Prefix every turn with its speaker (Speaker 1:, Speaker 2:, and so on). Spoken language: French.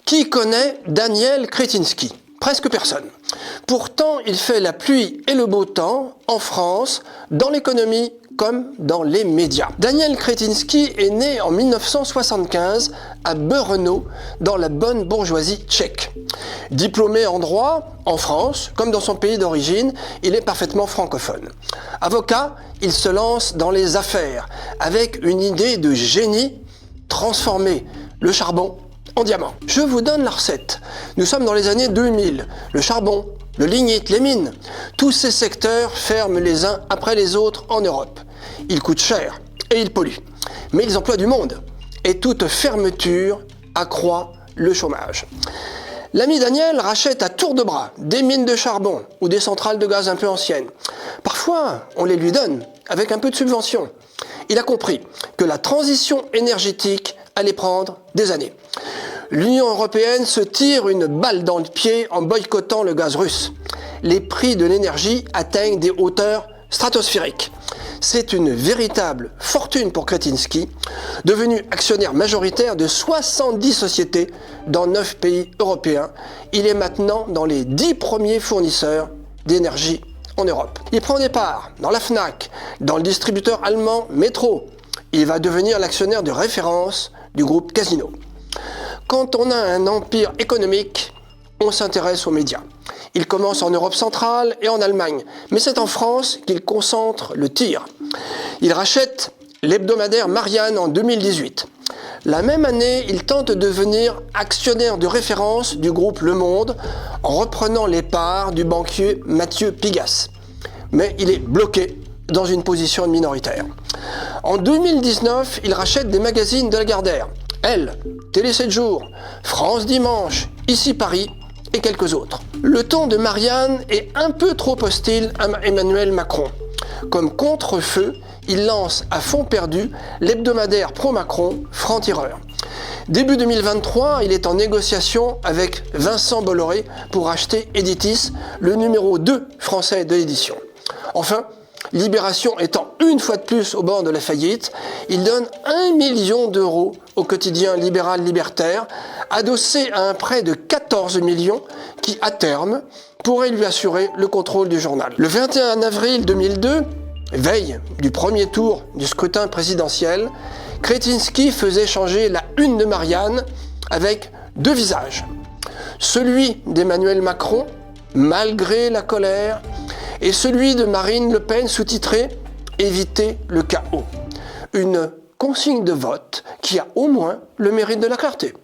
Speaker 1: Qui connaît Daniel Kretinsky? Presque personne. Pourtant, il fait la pluie et le beau temps en France, dans l'économie comme dans les médias. Daniel Kretinsky est né en 1975 à Brno, dans la bonne bourgeoisie tchèque. Diplômé en droit, en France, comme dans son pays d'origine, il est parfaitement francophone. Avocat, il se lance dans les affaires avec une idée de génie: transformer le charbon en diamant. Je vous donne la recette. Nous sommes dans les années 2000. Le charbon, le lignite, les mines, tous ces secteurs ferment les uns après les autres en Europe. Ils coûtent cher et ils polluent. Mais ils emploient du monde. Et toute fermeture accroît le chômage. L'ami Daniel rachète à tour de bras des mines de charbon ou des centrales de gaz un peu anciennes. Parfois, on les lui donne avec un peu de subvention. Il a compris que la transition énergétique allait prendre des années. L'Union européenne se tire une balle dans le pied en boycottant le gaz russe. Les prix de l'énergie atteignent des hauteurs stratosphériques. C'est une véritable fortune pour Kretinsky, devenu actionnaire majoritaire de 70 sociétés dans 9 pays européens. Il est maintenant dans les 10 premiers fournisseurs d'énergie en Europe. Il prend des parts dans la Fnac, dans le distributeur allemand Metro. Il va devenir l'actionnaire de référence du groupe Casino. Quand on a un empire économique, on s'intéresse aux médias. Il commence en Europe centrale et en Allemagne, mais c'est en France qu'il concentre le tir. Il rachète l'hebdomadaire Marianne en 2018. La même année, il tente de devenir actionnaire de référence du groupe Le Monde en reprenant les parts du banquier Mathieu Pigasse. Mais il est bloqué dans une position minoritaire. En 2019, il rachète des magazines de Lagardère. Elle, Télé 7 jours, France Dimanche, Ici Paris et quelques autres. Le ton de Marianne est un peu trop hostile à Emmanuel Macron. Comme contre-feu, il lance à fond perdu l'hebdomadaire pro-Macron Franc-Tireur. Début 2023, il est en négociation avec Vincent Bolloré pour acheter Editis, le numéro 2 français de l'édition. Enfin, Libération étant une fois de plus au bord de la faillite, il donne 1 million d'euros au quotidien libéral libertaire, adossé à un prêt de 14 millions qui, à terme, pourrait lui assurer le contrôle du journal. Le 21 avril 2002, veille du premier tour du scrutin présidentiel, Kretinsky faisait changer la une de Marianne avec 2 visages. Celui d'Emmanuel Macron, malgré la colère, et celui de Marine Le Pen sous-titré « Éviter le chaos ». Une consigne de vote qui a au moins le mérite de la clarté.